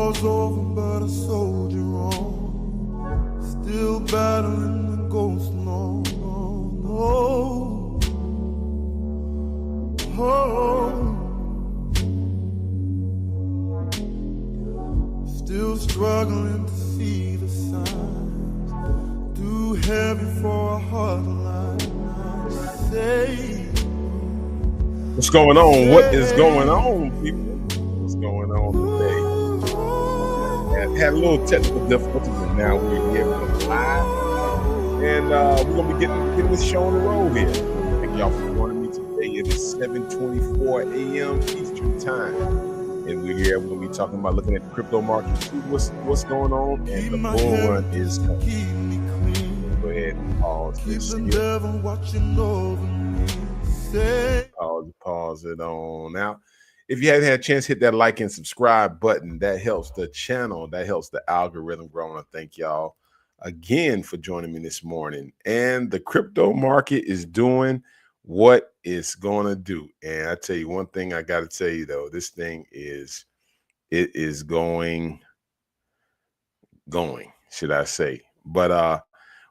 war's over, but a soldier on, still battling the ghost. No, no, no. Oh. Still struggling to see the signs, too heavy for a heart like mine. Say, what's going on? What is going on, people? What's going on today? Had a little technical difficulties, and now we're here live, and we're gonna be getting this show on the road here. Thank y'all for joining me today. It is 7:24 a.m. Eastern time, and we're here. We're gonna be talking about looking at the crypto market, see what's going on, and the bull run is coming. Go ahead and pause this here. Pause it on. Now, if you haven't had a chance, hit that like and subscribe button. That helps the channel. That helps the algorithm grow. And I thank y'all again for joining me this morning. And the crypto market is doing what it's going to do. And I tell you one thing I got to tell you, though, this thing is going, should I say. But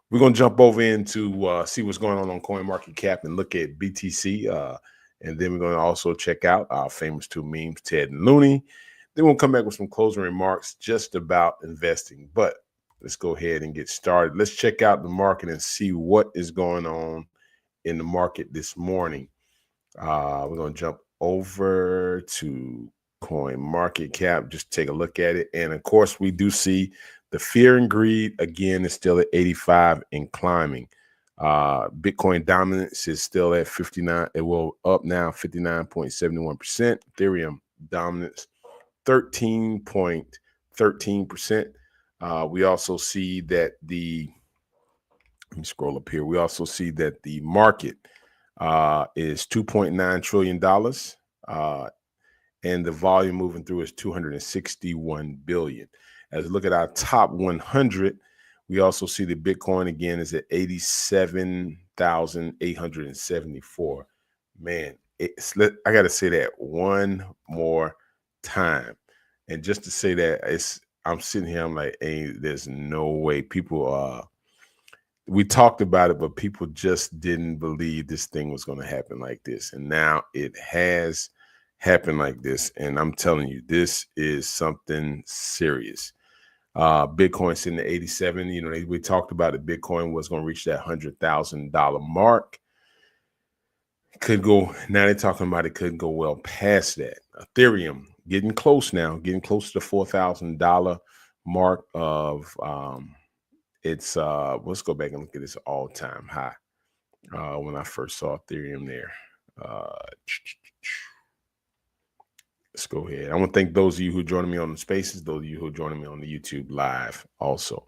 we're going to jump over into see what's going on CoinMarketCap and look at BTC. And then we're going to also check out our famous two memes, Ted and Looney. Then we'll come back with some closing remarks just about investing. But let's go ahead and get started. Let's check out the market and see what is going on in the market this morning. We're going to jump over to CoinMarketCap, just take a look at it. And, of course, we do see the fear and greed, again, is still at 85 and climbing. Bitcoin dominance is still at 59. It will up now 59.71%. Ethereum dominance 13.13%. We also see that let me scroll up here. We also see that the market is $2.9 trillion. And the volume moving through is 261 billion. As we look at our top 100, we also see the Bitcoin again is at 87,874. Man, I got to say that one more time. And just to say that, I'm sitting here, I'm like, hey, there's no way. People, we talked about it, but people just didn't believe this thing was going to happen like this. And now it has happened like this. And I'm telling you, this is something serious. Bitcoin sitting at 87. You know, we talked about it. Bitcoin was going to reach that $100,000 mark. Could go, now they're talking about it could go well past that. Ethereum getting close now, getting close to the $4,000 mark of let's go back and look at this all-time high. When I first saw Ethereum there. Let's go ahead. I want to thank those of you who are joining me on the spaces, those of you who are joining me on the YouTube live also.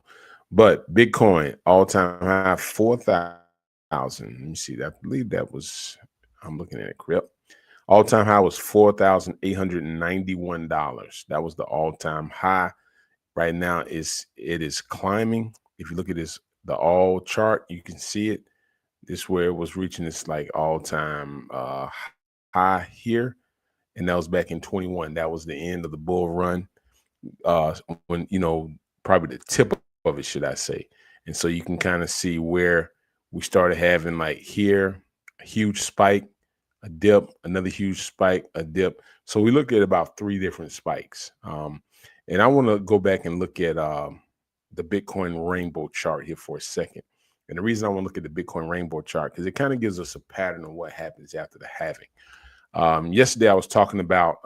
But Bitcoin, all-time high, 4,000. Let me see. I believe that was, I'm looking at it correct. All-time high was $4,891. That was the all-time high. Right now, it is climbing. If you look at the all chart, you can see it. This is where it was reaching its like all-time high here. And that was back in 21. That was the end of the bull run. When, probably the tip of it, should I say. And so you can kind of see where we started having like here, a huge spike, a dip, another huge spike, a dip. So we look at about 3 different spikes. And I want to go back and look at the Bitcoin rainbow chart here for a second. And the reason I want to look at the Bitcoin rainbow chart, because it kind of gives us a pattern of what happens after the halving. Yesterday, I was talking about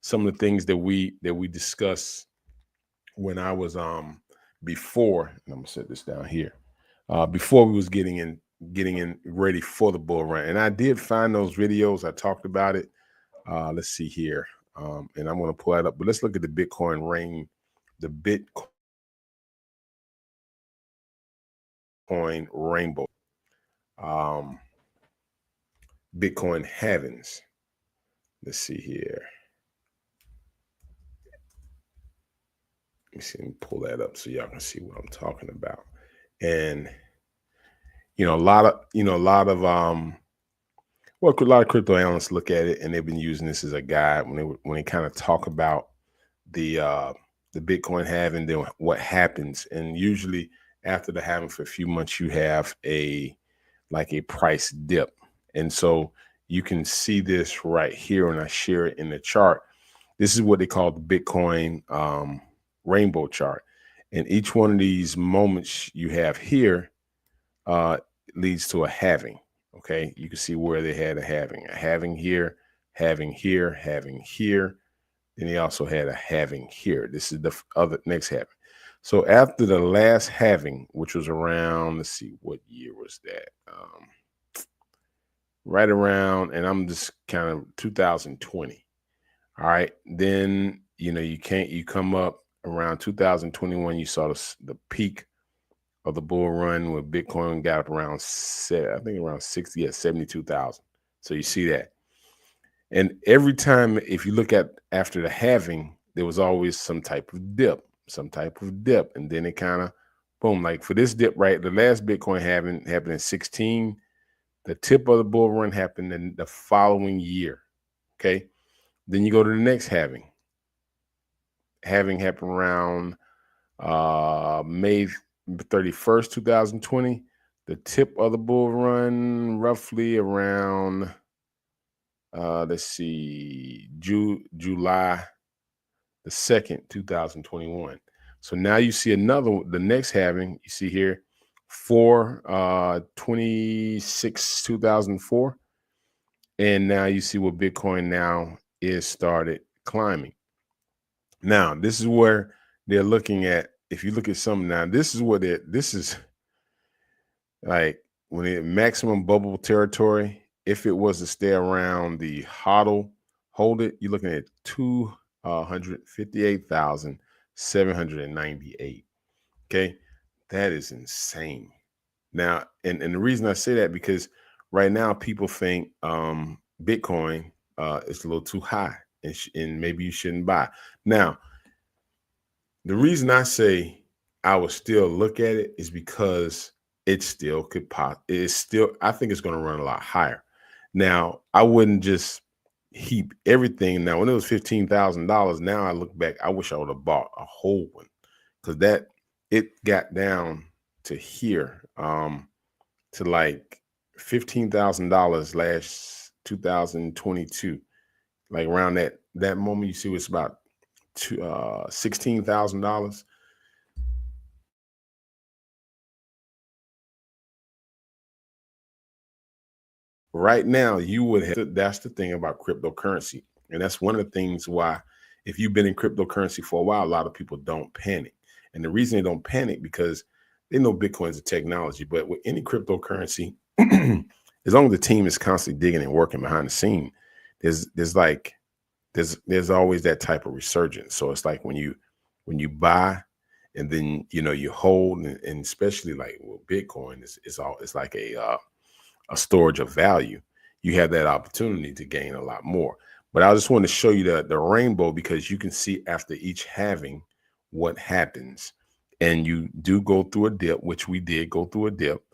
some of the things that we discussed when I was before. And I'm gonna set this down here. Before we was getting in ready for the bull run, and I did find those videos. I talked about it. Let's see here, and I'm gonna pull that up. But let's look at the Bitcoin rainbow. Bitcoin halvings. Let's see here. Let me see, pull that up so y'all can see what I'm talking about. And a lot of crypto analysts look at it, and they've been using this as a guide when they kind of talk about the Bitcoin halving, then what happens. And usually after the halving for a few months, you have a price dip. And so you can see this right here when I share it in the chart. This is what they call the Bitcoin rainbow chart. And each one of these moments you have here leads to a halving. Okay, you can see where they had a halving here, halving here, halving here. And he also had a halving here. This is the other next halving. So after the last halving, which was around, let's see, what year was that? Right around, and I'm just kind of 2020. All right. Then, you come up around 2021, you saw the peak of the bull run where Bitcoin got up around, I think around 60 at 72,000. So you see that. And every time, if you look at after the halving, there was always some type of dip. And then it kind of, boom, like for this dip, right? The last Bitcoin halving happened in 16. The tip of the bull run happened in the following year. Okay. Then you go to the next halving. Halving happened around May 31st, 2020. The tip of the bull run roughly around let's see, July the 2nd, 2021. So now you see the next halving, you see here, 4/26, 2004. And now you see what Bitcoin now is started climbing. Now, this is where they're looking at. If you look at some now, this is like when it maximum bubble territory. If it was to stay around the HODL, hold it, you're looking at 258,798. Okay, that is insane. Now, and the reason I say that, because right now people think Bitcoin is a little too high, and maybe you shouldn't buy. Now, the reason I say I would still look at it is because it still could pop. It's still, I think it's going to run a lot higher. Now, I wouldn't just heap everything. Now, when it was $15,000, now I look back, I wish I would have bought a whole one, because it got down to here, to like $15,000 last 2022. Like around that moment, you see it's about $16,000. Right now, you would have. That's the thing about cryptocurrency, and that's one of the things why, if you've been in cryptocurrency for a while, a lot of people don't panic. And the reason they don't panic, because they know Bitcoin's a technology. But with any cryptocurrency, as long as the team is constantly digging and working behind the scene, there's always that type of resurgence. So it's like when you buy, and then you hold, and especially like with Bitcoin, it's like a storage of value. You have that opportunity to gain a lot more. But I just want to show you the rainbow, because you can see after each halving what happens. And you do go through a dip, which we did go through a dip.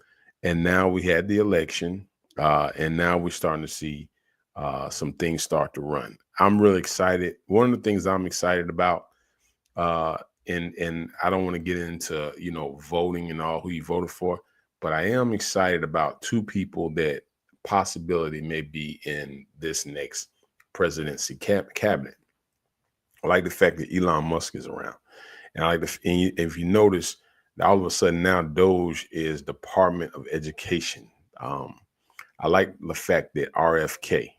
And now we had the election, and now we're starting to see some things start to run. I'm really excited. One of the things I'm excited about, and I don't want to get into voting and all who you voted for, but I am excited about two people that possibility may be in this next presidency cabinet. I like the fact that Elon Musk is around. And if you notice, all of a sudden now Doge is Department of Education. I like the fact that RFK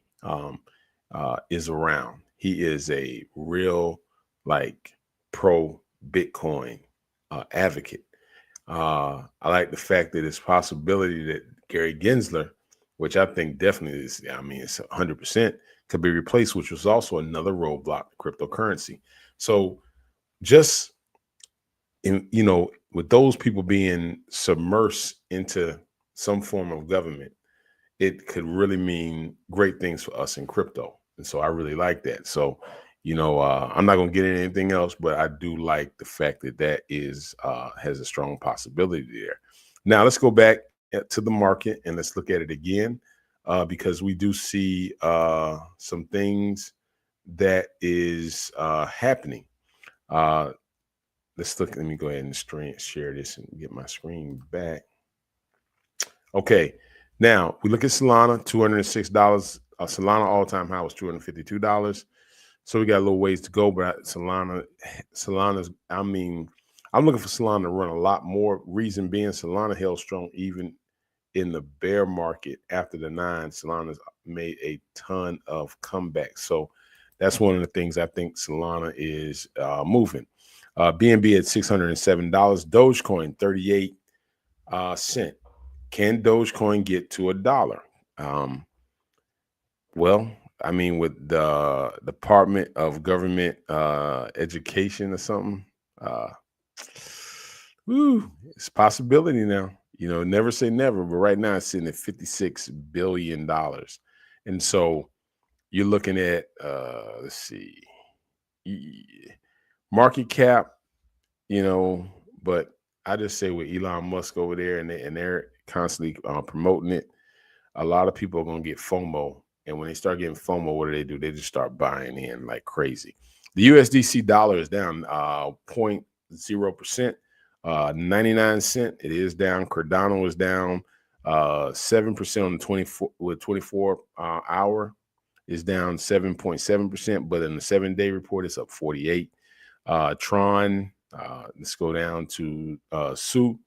is around. He is a real pro Bitcoin advocate. I like the fact that it's possibility that Gary Gensler, which I think definitely is, it's 100%, could be replaced, which was also another roadblock to cryptocurrency. So just with those people being submersed into some form of government, it could really mean great things for us in crypto. And so I really like that. So, I'm not going to get into anything else, but I do like the fact that is has a strong possibility there. Now let's go back to the market and let's look at it again, because we do see some things that is happening. Let's look. Let me go ahead and share this and get my screen back. Okay, now we look at Solana, $206. Solana all-time high was $252. So we got a little ways to go, but Solana's, I mean, I'm looking for Solana to run a lot more. Reason being, Solana held strong even in the bear market after the 9. Solana's made a ton of comebacks. So that's one of the things I think Solana is moving. BNB at $607. Dogecoin, 38 cent. Can Dogecoin get to $1? Well, I mean, with the Department of Government Education or something, it's a possibility now. You know, never say never, but right now it's sitting at $56 billion. And so you're looking at, let's see, market cap, you know, but I just say with Elon Musk over there and they're constantly promoting it, a lot of people are going to get FOMO. And when they start getting FOMO, what do? They just start buying in like crazy. The USDC dollar is down 0.0%, 99 cents. It is down. Cardano is down 7% on the 24 hour is down 7.7%, but in the 7-day report, it's up 48. Tron, let's go down to SUI,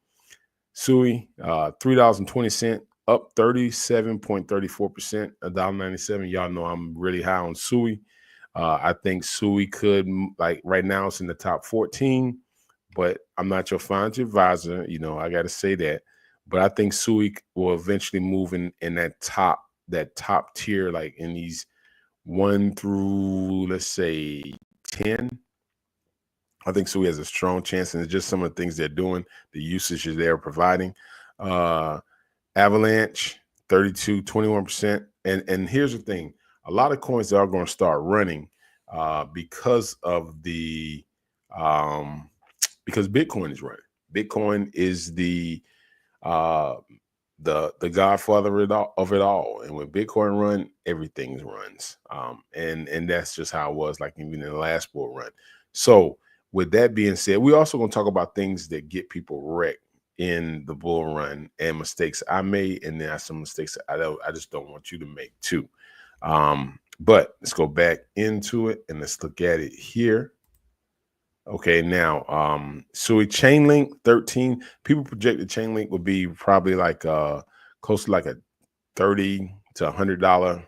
$3.20, up 37.34%, $1.97. Y'all know I'm really high on SUI. I think SUI could, like right now, it's in the top 14, but I'm not your financial advisor. You know, I got to say that. But I think SUI will eventually move in that top tier, like in these 1 through, let's say, 10. I think SUI has a strong chance, and it's just some of the things they're doing, the usage they're providing. Avalanche, 21%. And here's the thing. A lot of coins are going to start running because of because Bitcoin is running. Bitcoin is the godfather of it all. And when Bitcoin run, everything runs. And that's just how it was, like even in the last bull run. So with that being said, we're also going to talk about things that get people wrecked in the bull run and mistakes I made, and there are some mistakes I just don't want you to make too. But let's go back into it and let's look at it here. Okay, now SUI Chainlink 13. People projected Chainlink would be probably like close to like a $30 to $100.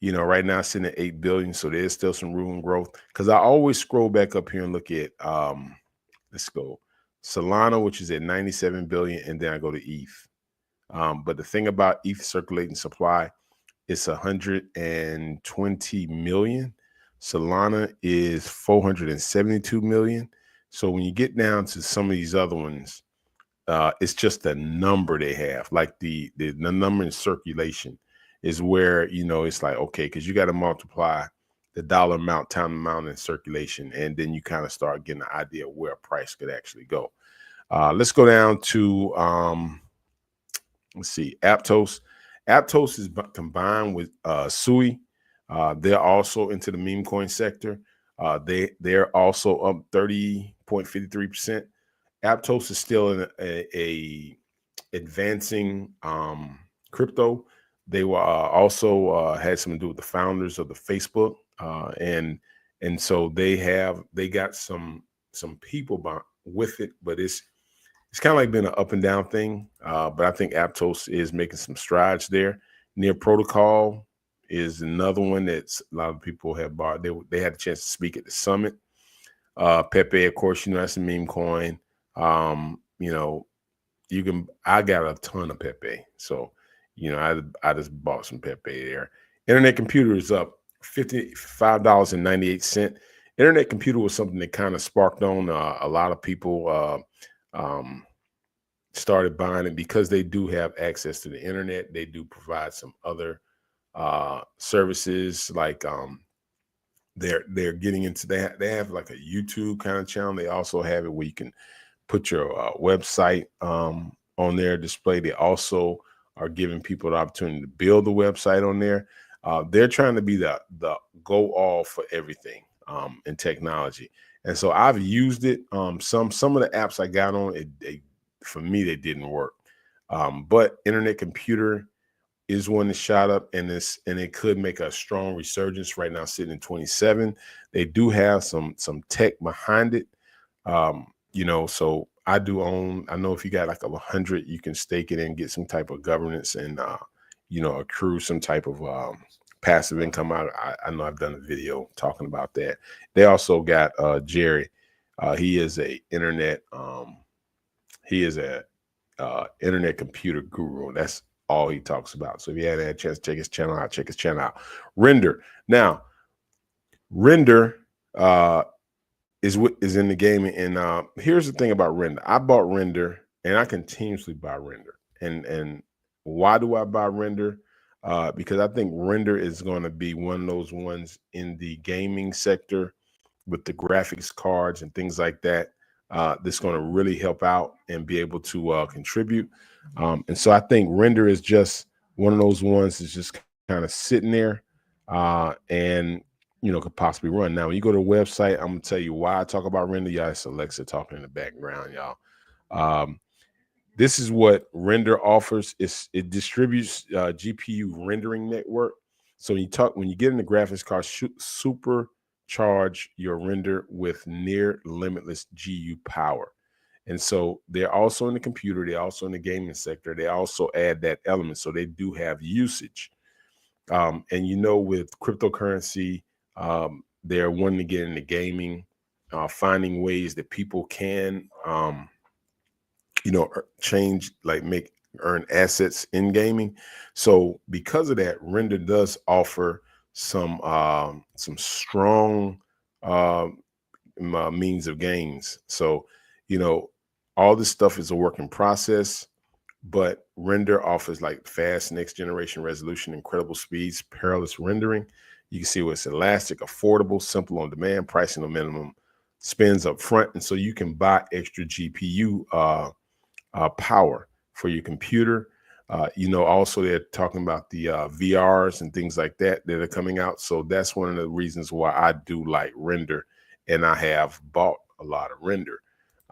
You know, right now it's sitting at 8 billion, so there's still some room in growth. Because I always scroll back up here and look at let's go Solana, which is at 97 billion, and then I go to ETH. But the thing about ETH circulating supply, it's 120 million. Solana is 472 million. So when you get down to some of these other ones, it's just the number they have, like the number in circulation is where, you know, it's like, okay, because you got to multiply the dollar amount, time amount in circulation, and then you kind of start getting an idea of where a price could actually go. Let's go down to, let's see, Aptos. Aptos is combined with SUI. They're also into the meme coin sector. They're also up 30.53%. Aptos is still in a advancing crypto. They were also had something to do with the founders of the Facebook, and so they got some people with it, but it's kind of like been an up and down thing. But I think Aptos is making some strides there. Near Protocol is another one that's a lot of people have bought. They had a chance to speak at the summit. Pepe, of course, you know, that's a meme coin. You know, I got a ton of Pepe, so you know, I just bought some Pepe there. Internet Computer is up $55.98. Internet Computer was something that kind of sparked on a lot of people started buying it because they do have access to the internet. They do provide some other services, like they're getting into they have like a YouTube kind of channel. They also have it where you can put your website on their display. They also are giving people the opportunity to build the website on there. They're trying to be the go all for everything. in technology. And so I've used it. Some of the apps I got on it, for me, they didn't work. But Internet Computer is one that shot up, and it could make a strong resurgence right now, sitting in 27. They do have some tech behind it. So I do own, I know if you got like 100, you can stake it and get some type of governance and accrue some type of passive income. I know I've done a video talking about that. They also got Jerry. He is a internet internet computer guru. That's all he talks about. So if you had a chance to check his channel out, Render. Now, Render is in the gaming, and here's the thing about Render. I bought Render, and I continuously buy Render. And why do I buy Render? Because I think Render is going to be one of those ones in the gaming sector with the graphics cards and things like that. That's going to really help out and be able to contribute. And so I think Render is just one of those ones that's just kind of sitting there and could possibly run. Now, when you go to the website, I'm gonna tell you why I talk about Render. Y'all, it's Alexa talking in the background, y'all. This is what Render offers. It distributes GPU rendering network. So when you get in the graphics card, supercharge your render with near limitless GPU power. And so they're also in the computer. They're also in the gaming sector. They also add that element. So they do have usage. And with cryptocurrency, they're wanting to get into gaming, finding ways that people can, change, like earn assets in gaming. So because of that, Render does offer some strong means of gains. So, all this stuff is a work in process, but Render offers like fast next generation resolution, incredible speeds, peerless rendering. You can see it's elastic, affordable, simple on demand, pricing no minimum spends up front. And so you can buy extra GPU power for your computer. Also they're talking about the VRs and things like that are coming out. So that's one of the reasons why I do like Render, and I have bought a lot of Render.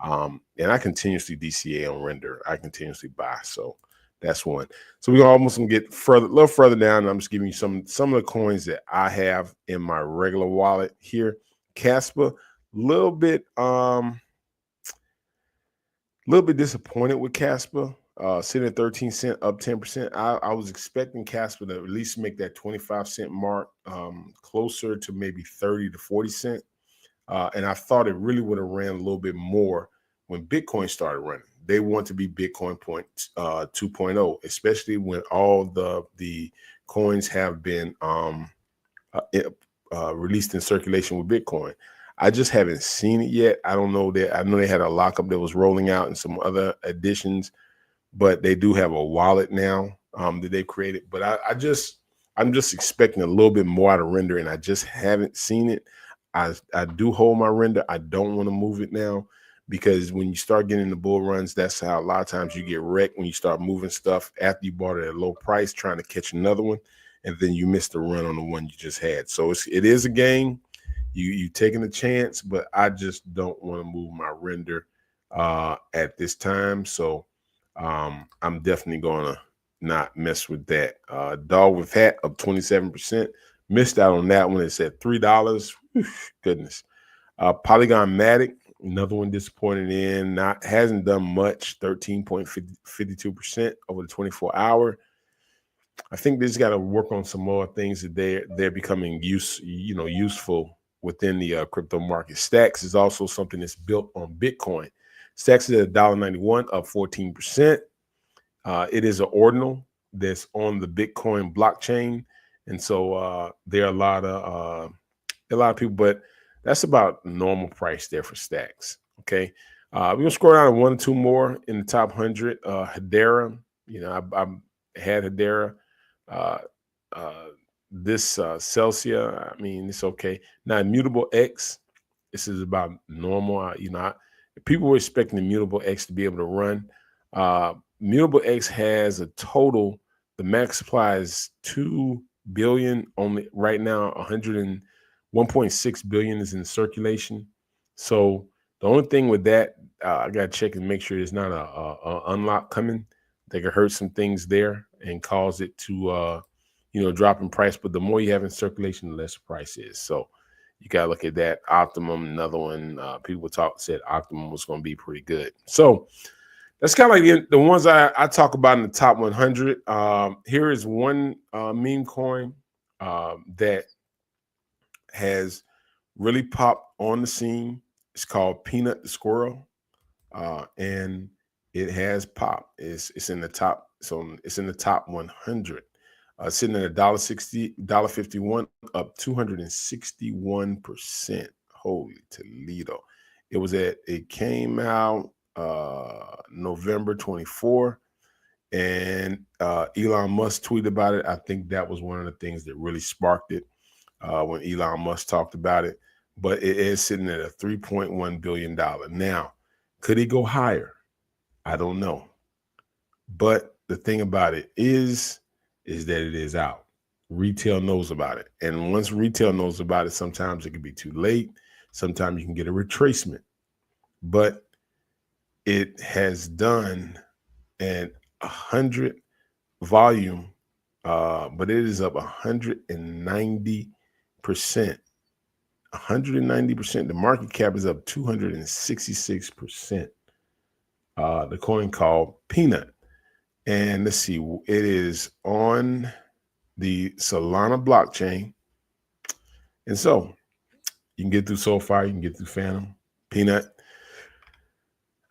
And I continuously DCA on Render. I continuously buy. So that's one. So we're almost gonna get a little further down. And I'm just giving you some of the coins that I have in my regular wallet here. Casper, little bit disappointed with Casper. Sitting at 13 cents, up 10%. I was expecting Casper to at least make that 25-cent mark, closer to maybe 30 to 40 cents. And I thought it really would have ran a little bit more when Bitcoin started running. They want to be Bitcoin 2.0, especially when all the coins have been released in circulation with Bitcoin. I just haven't seen it yet. I don't know that. I know they had a lockup that was rolling out and some other additions, but they do have a wallet now that they created. But I'm just expecting a little bit more out of Render, and I just haven't seen it. I do hold my Render. I don't want to move it now, because when you start getting the bull runs, that's how a lot of times you get wrecked, when you start moving stuff after you bought it at a low price, trying to catch another one, and then you miss the run on the one you just had. So it is a game. You taking a chance, but I just don't want to move my Render at this time. So I'm definitely going to not mess with that. Dog with Hat up 27%. Missed out on that one. It's at $3. Goodness. Polygon Matic, another one disappointed in. Hasn't done much. 13.52% over the 24-hour. I think they just got to work on some more things that they're becoming useful within the crypto market. Stacks is also something that's built on Bitcoin. Stacks is at $1.91, up 14%. It is an ordinal that's on the Bitcoin blockchain, and so there are a lot of people, but that's about normal price there for Stacks. Okay, we're gonna scroll down to 1 or 2 more in the top 100. Hedera, I had Hedera. This Celsius, I mean, it's okay. Now, Immutable X, this is about normal. People were expecting the Immutable X to be able to run. Immutable X has a total, the max supply is 2 billion, only right now 100 and 1.6 billion is in circulation. So the only thing with that, I got to check and make sure there's not a unlock coming that could hurt some things there and cause it to, drop in price. But the more you have in circulation, the less the price is. So you got to look at that. Optimum, another one. People said Optimum was going to be pretty good. So that's kind of like the ones I talk about in the top 100. Here is one meme coin that has really popped on the scene. It's called Peanut the Squirrel, and it has popped. It's in the top, so it's in the top 100. Sitting at $1.60, $1.51, up 261%. Holy Toledo! It came out November 24, and Elon Musk tweeted about it. I think that was one of the things that really sparked it when Elon Musk talked about it. But it is sitting at a $3.1 billion. Now, could it go higher? I don't know. But the thing about it is that it is out. Retail knows about it. And once retail knows about it, sometimes it can be too late. Sometimes you can get a retracement. But it has done an 100 volume, but it is up 190%. 190%. The market cap is up 266%. The coin called Peanut. And let's see, it is on the Solana blockchain. And so you can get through SoFi, you can get through Phantom, Peanut.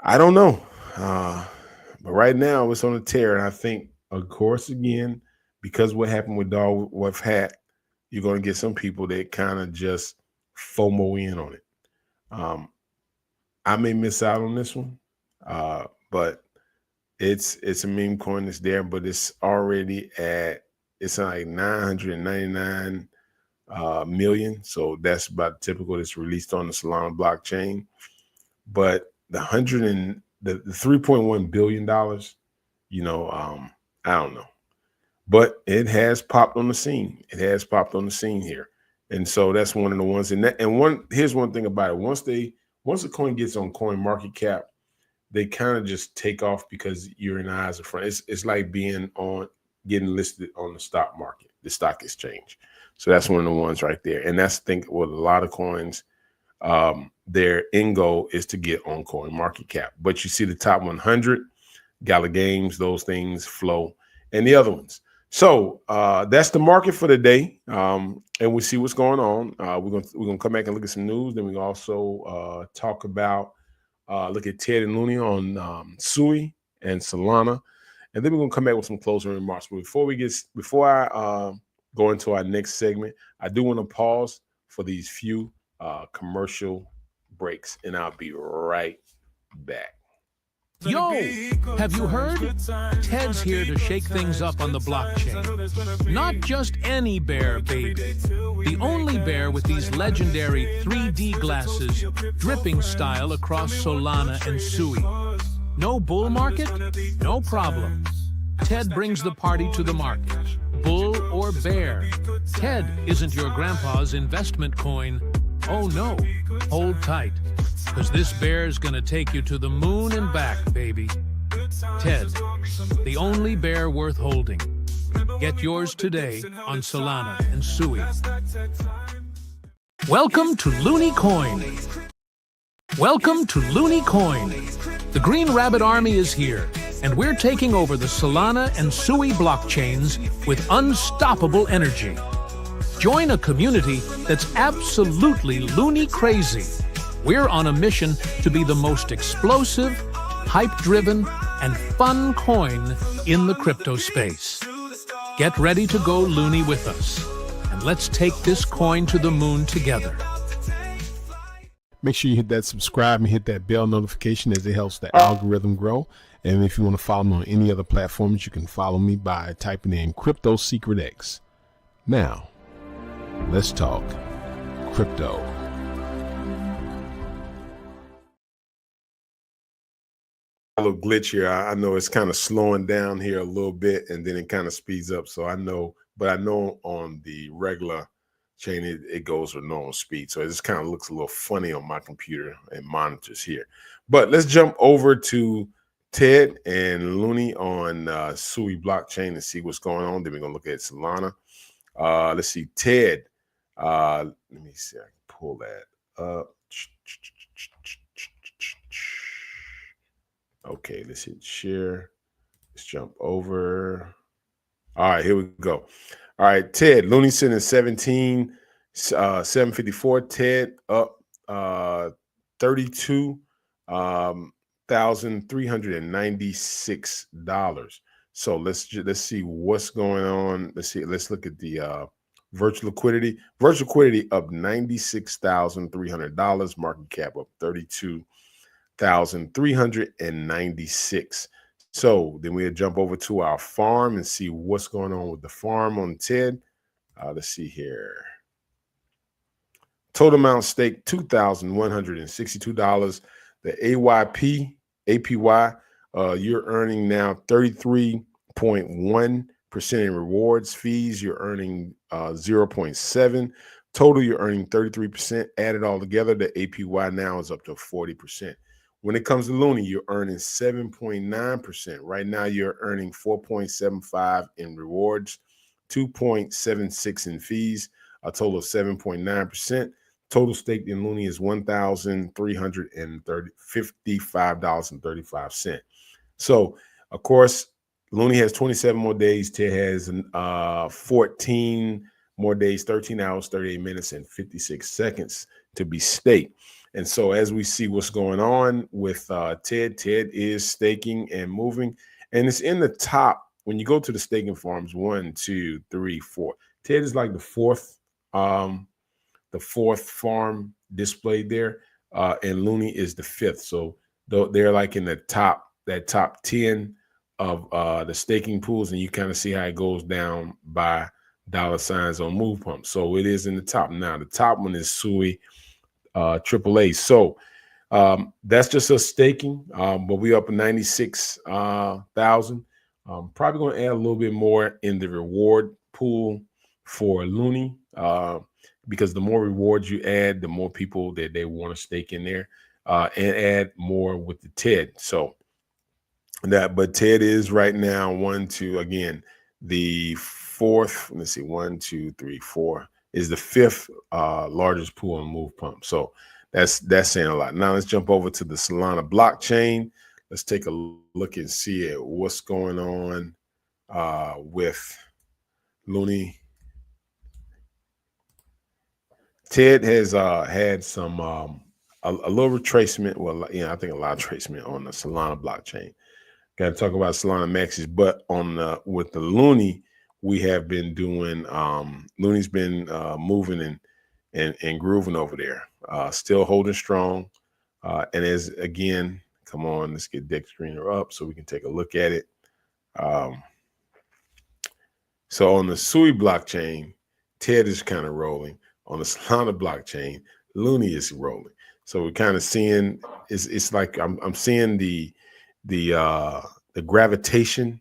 I don't know. But right now it's on a tear. And I think, of course, again, because what happened with Dog with Hat, you're going to get some people that kind of just FOMO in on it. I may miss out on this one, but it's a meme coin that's there, but it's already it's like 999 million. So that's about typical that's released on the Solana blockchain. But the $3.1 billion, I don't know. But it has popped on the scene. It has popped on the scene here. And so that's one of the ones. Here's one thing about it. Once the coin gets on Coin Market Cap, they kind of just take off because you're in eyes of friend. It's like getting listed on the stock market, the stock exchange. So that's one of the ones right there. And that's with a lot of coins, their end goal is to get on Coin Market Cap. But you see the top 100, Gala Games, those things, Flow, and the other ones. So that's the market for the day, and we see what's going on. We're gonna come back and look at some news. Then we also talk about look at Ted and Looney on Sui and Solana, and then we're gonna come back with some closing remarks. But before I go into our next segment, I do want to pause for these few commercial breaks, and I'll be right back. Yo, have you heard? Ted's here to shake things up on the blockchain. Not just any bear, baby. The only bear with these legendary 3D glasses, dripping style across Solana and Sui. No bull market? No problem. Ted brings the party to the market. Bull or bear. Ted isn't your grandpa's investment coin. Oh no, hold tight. Because this bear's gonna take you to the moon and back, baby. Ted, the only bear worth holding. Get yours today on Solana and Sui. Welcome to Looney Coin. Welcome to Looney Coin. The Green Rabbit Army is here, and we're taking over the Solana and Sui blockchains with unstoppable energy. Join a community that's absolutely loony crazy. We're on a mission to be the most explosive, hype-driven, and fun coin in the crypto space. Get ready to go loony with us, and let's take this coin to the moon together. Make sure you hit that subscribe and hit that bell notification as it helps the algorithm grow. And if you want to follow me on any other platforms, you can follow me by typing in Crypto Secret X. Now, let's talk crypto. A little glitch here. I know it's kind of slowing down here a little bit, and then it kind of speeds up. So I know on the regular chain, it goes with normal speed. So it just kind of looks a little funny on my computer and monitors here. But let's jump over to TED and Looney on Sui blockchain and see what's going on. Then we're going to look at Solana. Let's see, TED. Let me see. I can pull that up. Okay, let's hit share. Let's jump over. All right, here we go. All right, TED. Looney sitting at 17, 754. TED up 32,396. So let's see what's going on. Let's look at the virtual liquidity. Virtual liquidity up $96,300. Market cap up 32,396. So then we'll jump over to our farm and see what's going on with the farm on TED. Let's see here. Total amount staked $2,162. The APY, you're earning now 33.1% in rewards. Fees, you're earning 0.7. Total, you're earning 33%. Added all together, the APY now is up to 40%. When it comes to Looney, you're earning 7.9%. Right now, you're earning 4.75 in rewards, 2.76 in fees, a total of 7.9%. Total staked in Looney is $1,355.35. So, of course, Looney has 27 more days. TED has 14 more days, 13 hours, 38 minutes, and 56 seconds to be staked. And so as we see what's going on with TED is staking and moving. And it's in the top. When you go to the staking farms, 1, 2, 3, 4. TED is like the fourth farm displayed there. And Looney is the fifth. So they're like in the top 10 of the staking pools. And you kind of see how it goes down by dollar signs on Move Pump. So it is in the top. Now, the top one is Sui AAA. So that's just us staking, but we up 96,000. Probably going to add a little bit more in the reward pool for Looney, because the more rewards you add, the more people that they want to stake in there, and add more with the TED. So but TED is right now the fourth. Let's see, 1, 2, 3, 4. Is the fifth largest pool on Move Pump. So that's saying a lot. Now let's jump over to the Solana blockchain. Let's take a look and see what's going on with Looney. TED has had some a little retracement. Well, I think a lot of retracement on the Solana blockchain. Got to talk about Solana maxes, but with the Looney, we have been doing Looney's been moving and grooving over there, still holding strong. And as again, come on, let's get Dex Screener up so we can take a look at it. So on the Sui blockchain, TED is kind of rolling. On the Solana blockchain, Looney is rolling. So we're kind of seeing it's like I'm seeing the gravitation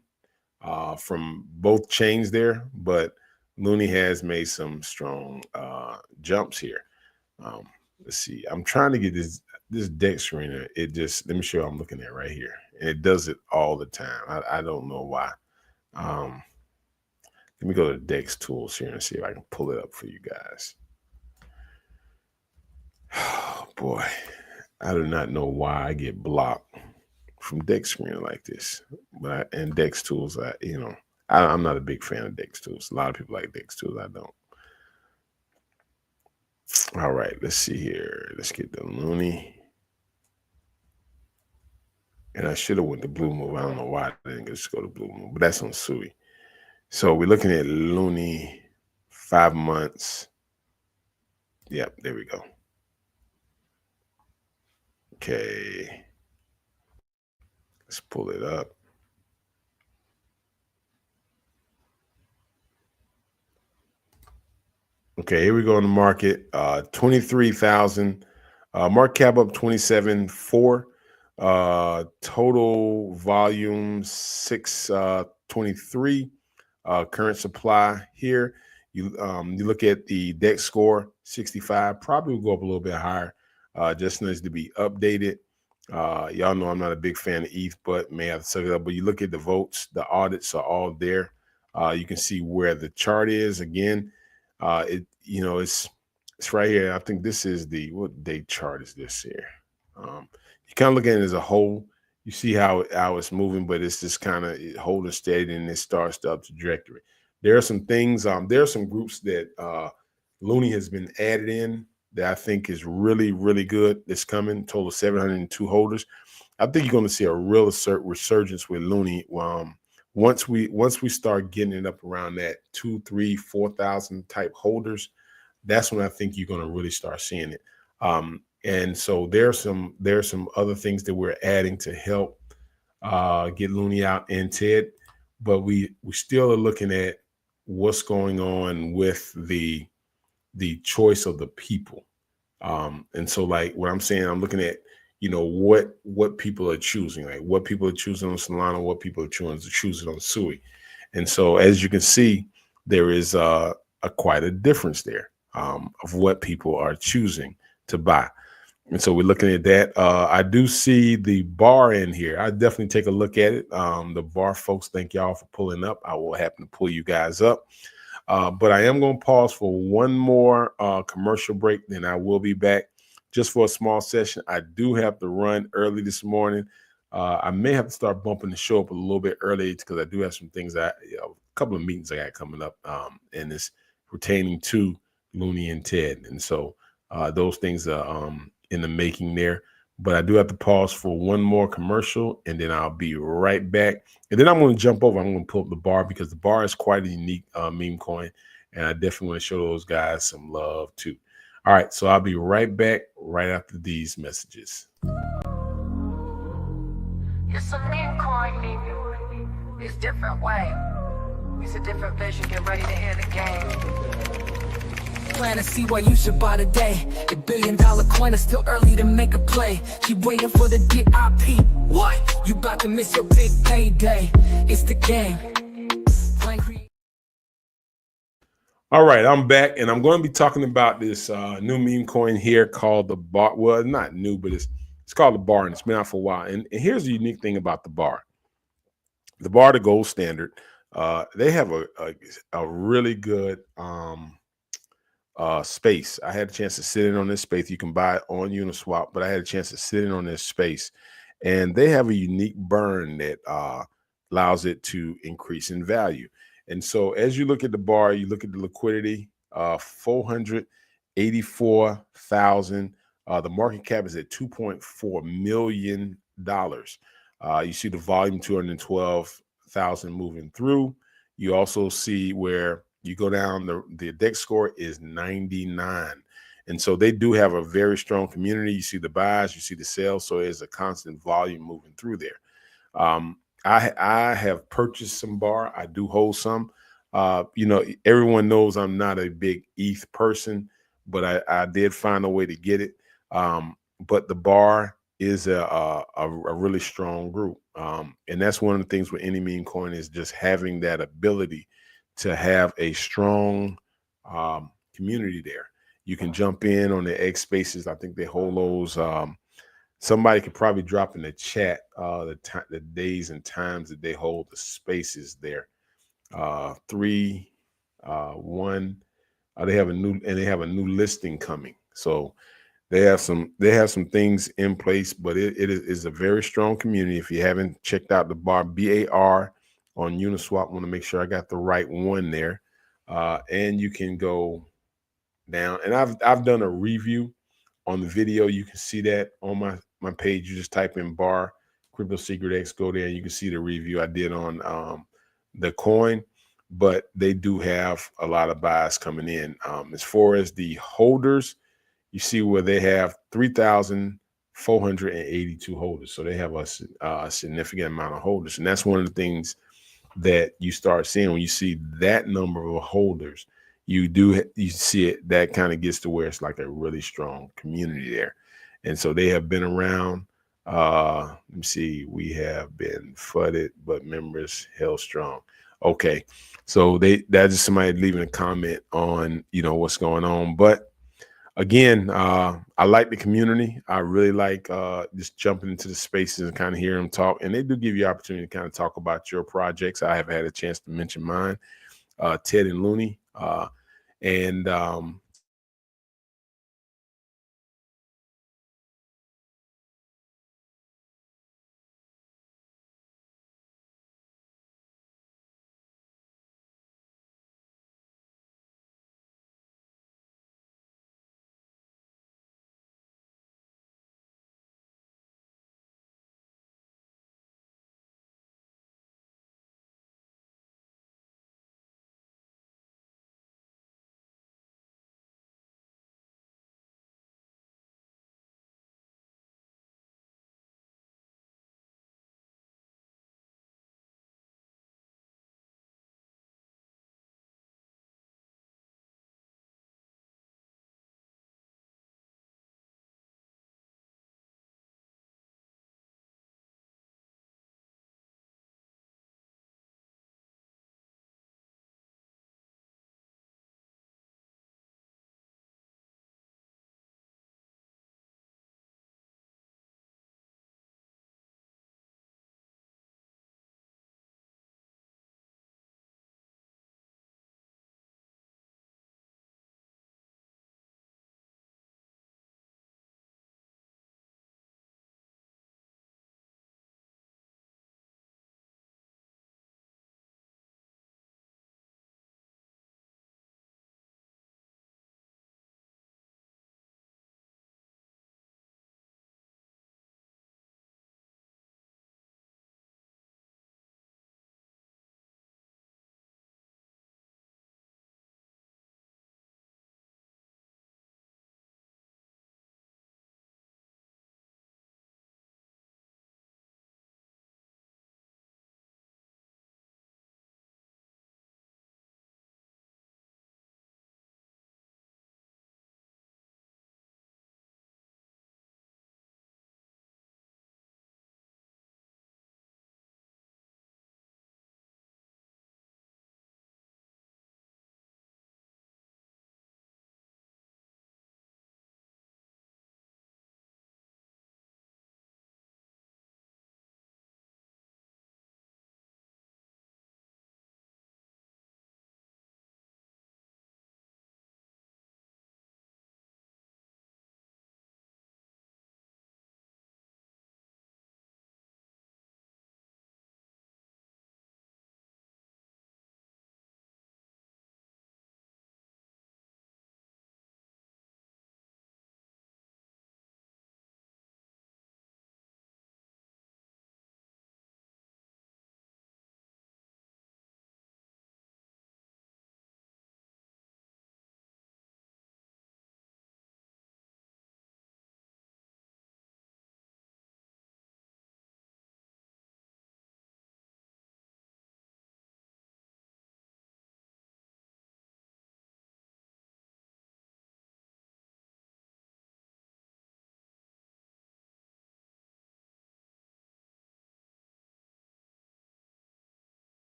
from both chains there, but Looney has made some strong jumps here. Let's see. I'm trying to get this Dex Screener. It just, let me show you what I'm looking at right here. And it does it all the time. I don't know why. Let me go to Dex Tools here and see if I can pull it up for you guys. Oh, boy. I do not know why I get blocked from Dex Screener like this. And Dex Tools, I'm not a big fan of Dex Tools. A lot of people like Dex Tools. I don't. All right, let's see here. Let's get the Looney. And I should have went to Blue Move. I don't know why I didn't just go to Blue Move, but that's on Sui. So we're looking at Looney 5 months. Yep, there we go. Okay. Let's pull it up. Okay, here we go in the market. 23,000. Market cap up 27.4. Total volume 623. Current supply here You look at the deck score, 65, probably will go up a little bit higher. Just needs to be updated. Y'all know I'm not a big fan of ETH, but may have to suck it up. But you look at the votes, the audits are all there. You can see where the chart is. Again, it's right here. I think this is what date chart is this here? You kind of look at it as a whole. You see how it's moving, but it's just kind of holding steady, and it starts the up trajectory. There are some things. There are some groups that Looney has been added in that I think is really, really good. That's coming. Total 702 holders. I think you're going to see a real resurgence with Looney. Once we start getting it up around that 2,000, 3,000, 4,000 type holders, that's when I think you're going to really start seeing it. And so there's some other things that we're adding to help get Looney out and Ted, but we still are looking at what's going on with the choice of the people. And so, like what I'm saying, I'm looking at, what people are choosing, like what people are choosing on Solana, what people are choosing on Sui. And so, as you can see, there is quite a difference there of what people are choosing to buy. And so we're looking at that. I do see the bar in here. I definitely take a look at it. The bar folks, thank y'all for pulling up. I will happen to pull you guys up. But I am going to pause for one more commercial break. Then I will be back just for a small session. I do have to run early this morning. I may have to start bumping the show up a little bit early because I do have some things a couple of meetings I got coming up and it's pertaining to Looney and Ted. And so those things are in the making there. But I do have to pause for one more commercial, and then I'll be right back. And then I'm going to jump over. I'm going to pull up the bar because the bar is quite a unique meme coin, and I definitely want to show those guys some love too. All right, so I'll be right back right after these messages. It's a meme coin, nigga. It's different way. It's a different vision. Get ready to end the game. Plan to see what you should buy today. The $1 billion coin is still early to make a play. Keep waiting for the DIP. What? You about to miss your big payday. It's the game. All right, I'm back, and I'm going to be talking about this new meme coin here called the bar. Well, not new, but it's called the bar, and it's been out for a while. And here's the unique thing about the bar. The bar, the gold standard, they have a really good space. I had a chance to sit in on this space. You can buy it on Uniswap, but I had a chance to sit in on this space, and they have a unique burn that allows it to increase in value. And so as you look at the bar, you look at the liquidity, 484,000. The market cap is at $2.4 million. You see the volume, 212,000 moving through. You also see where you go down, the deck score is 99. And so they do have a very strong community. You see the buys, you see the sales. So there's a constant volume moving through there. I have purchased some bar. I do hold some. Everyone knows I'm not a big ETH person, but I did find a way to get it. But the bar is a really strong group. And that's one of the things with any meme coin is just having that ability to have a strong community there. You can jump in on the X Spaces. I think they hold those. Somebody could probably drop in the chat the days and times that they hold the spaces there. 3, 1. They have a new listing coming. So they have some things in place, but it is a very strong community. If you haven't checked out the bar, BAR on Uniswap, I want to make sure I got the right one there. And you can go down, and I've done a review on the video. You can see that on my page. You just type in bar Crypto Secret X, go there, and you can see the review I did on the coin. But they do have a lot of buys coming in. As far as the holders, you see where they have 3,482 holders. So they have a significant amount of holders. And that's one of the things that you start seeing when you see that number of holders. You see it, that kind of gets to where it's like a really strong community there. And so they have been around. Let me see, we have been flooded, but members held strong. Okay. So that's just somebody leaving a comment on, what's going on. But again, I like the community. I really like just jumping into the spaces and kind of hearing them talk. And they do give you opportunity to kind of talk about your projects. I have had a chance to mention mine, Ted and Looney. And